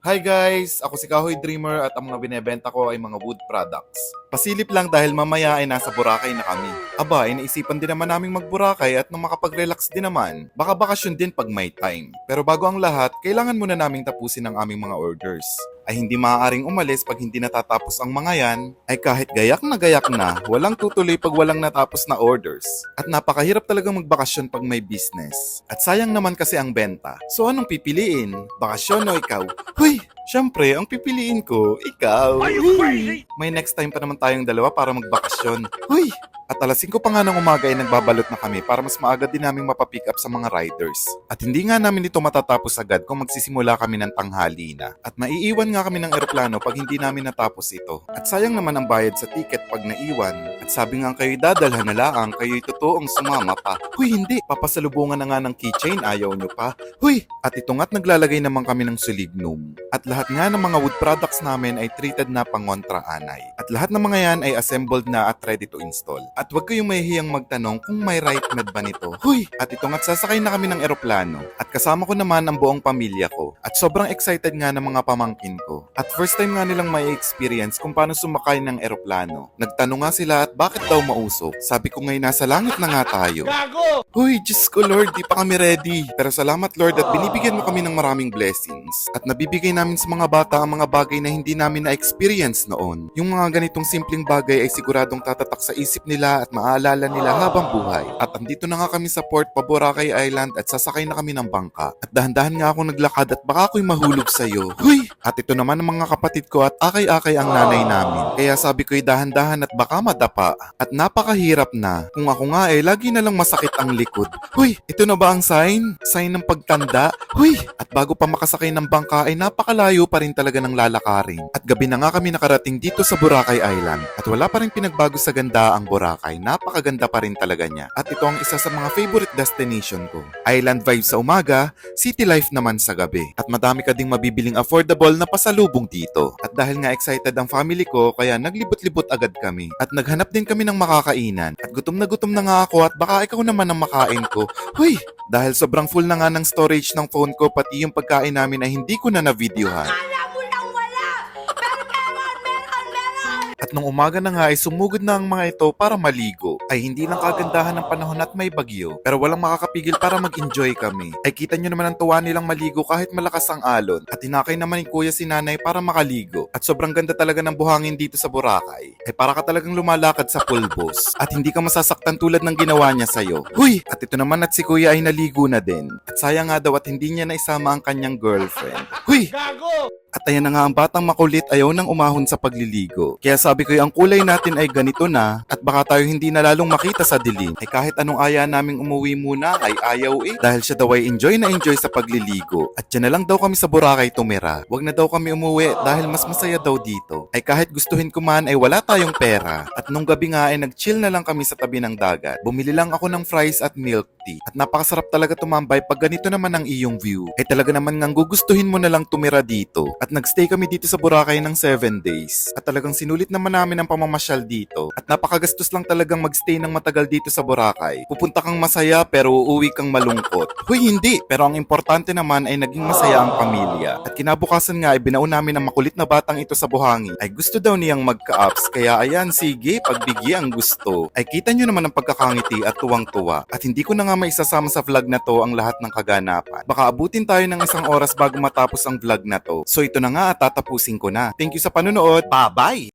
Hi guys! Ako si Kahoy Dreamer at ang mga binebenta ko ay mga wood products. Pasilip lang dahil mamaya ay nasa Boracay na kami. Aba, inaisipan din naman naming mag-Boracay at nang makapag-relax din naman. Baka bakasyon din pag may time. Pero bago ang lahat, kailangan muna naming tapusin ang aming mga orders. Ay hindi maaaring umalis pag hindi natatapos ang mga yan, ay kahit gayak na, walang tutuloy pag walang natapos na orders. At napakahirap talagang magbakasyon pag may business. At sayang naman kasi ang benta. So anong pipiliin? Bakasyon o ikaw? Huy! Siyempre, ang pipiliin ko, ikaw. Huy! May next time pa naman tayong dalawa para magbakasyon. Huy! At alas 5 pa nga ng umaga ay nagbabalot na kami para mas maaga din namin mapapick up sa mga riders. At hindi nga namin ito matatapos agad kung magsisimula kami ng tanghali na. At maiiwan nga kami ng eroplano pag hindi namin natapos ito. At sayang naman ang bayad sa ticket pag naiwan. At sabi nga kayo'y dadalhan na laang, kayo'y totoong sumama pa. Huy, hindi! Papasalubungan na nga ng keychain, ayaw nyo pa. Huy! At ito nga't naglalagay naman kami ng sulignum. At lahat nga ng mga wood products namin ay treated na pangontra anay. At lahat ng mga yan ay assembled na at ready to install. At huwag kayong mahihiyang magtanong kung may right med ba nito. Huy! At ito nga't sasakay na kami ng eroplano. At kasama ko naman ang buong pamilya ko. At sobrang excited nga ng mga pamangkin ko. At first time nga nilang may experience kung paano sumakay ng eroplano. Nagtanong nga sila at bakit daw mausok. Sabi ko ngayon nasa langit na nga tayo. Huy, Diyos ko Lord, di pa kami ready. Pero salamat Lord at binibigyan mo kami ng maraming blessings. At nabibigay namin sa mga bata ang mga bagay na hindi namin na-experience noon. Yung mga ganitong simpleng bagay ay siguradong tatatak sa isip nila at maaalala nila habang buhay. At andito na nga kami sa port pa Boracay Island at sasakay na kami ng bangka. At dahan-dahan nga akong naglakad at baka ako'y mahulog sa'yo. Huy! At ito naman ang mga kapatid ko at akay-akay ang nanay namin. Kaya sabi ko'y dahan-dahan at baka madapa. At napakahirap na. Kung ako nga lagi na lang masakit ang likod. Huy! Ito na ba ang sign? Sign ng pagtanda? Huy! At bago pa makasakay ng bangka ay napakalayo pa rin talaga ng lalakarin. At gabi na nga kami nakarating dito sa Boracay Island. At wala pa rin pinagbago sa ganda ang Boracay. Napakaganda pa rin talaga niya. At ito ang isa sa mga favorite destination ko. Island vibes sa umaga, city life naman sa gabi. At madami ka ding mabibiling affordable na pasalubong dito. At dahil nga excited ang family ko, kaya naglibot-libot agad kami. At naghanap din kami ng makakainan. At gutom na nga ako at baka ikaw naman ang makain ko. Huy! Dahil sobrang full na nga ng storage ng phone ko, pati yung pagkain namin ay hindi ko na na-videohan. At nung umaga na nga ay sumugod na ang mga ito para maligo. Ay hindi lang kagandahan ng panahon at may bagyo. Pero walang makakapigil para mag-enjoy kami. Ay kita nyo naman ang tuwa nilang maligo kahit malakas ang alon. At tinakay naman ni kuya si nanay para makaligo. At sobrang ganda talaga ng buhangin dito sa Boracay. Ay para ka talagang lumalakad sa pulbos. At hindi ka masasaktan tulad ng ginawa niya sa'yo. Huy! At ito naman at si kuya ay naligo na din. At sayang nga daw at hindi niya naisama ang kanyang girlfriend. Huy! At ayan na nga ang batang makulit ayaw nang umahon sa pagliligo. Kaya sabi ko ang kulay natin ay ganito na at baka tayo hindi na lalong makita sa dilim. Ay kahit anong aya naming umuwi muna ay ayaw dahil siya daw ay enjoy na enjoy sa pagliligo. At dyan na lang daw kami sa Boracay tumira. Wag na daw kami umuwi dahil mas masaya daw dito. Ay kahit gustuhin ko man ay wala tayong pera. At nung gabi nga ay nag-chill na lang kami sa tabi ng dagat. Bumili lang ako ng fries at milk tea. At napakasarap talaga tumambay pag ganito naman ang iyong view. Ay talaga naman ngang gugustuhin mo na lang tumira dito. At nagstay kami dito sa Boracay ng 7 days. At talagang sinulit naman namin ang pamamasyal dito. At napakagastos lang talagang magstay ng matagal dito sa Boracay. Pupunta kang masaya pero uuwi kang malungkot. Huy, hindi! Pero ang importante naman ay naging masaya ang pamilya. At kinabukasan nga ay binaon namin ang makulit na batang ito sa buhangin. Ay gusto daw niyang magka-ups. Kaya ayan, sige, pagbigay ang gusto. Ay kita nyo naman ang pagkakangiti at tuwang-tuwa. At hindi ko na nga maisasama sa vlog na to ang lahat ng kaganapan. Baka abutin tayo ng 1 oras bago matapos ang vlog na to. So ito na nga at tatapusin ko na. Thank you sa panonood. Bye-bye!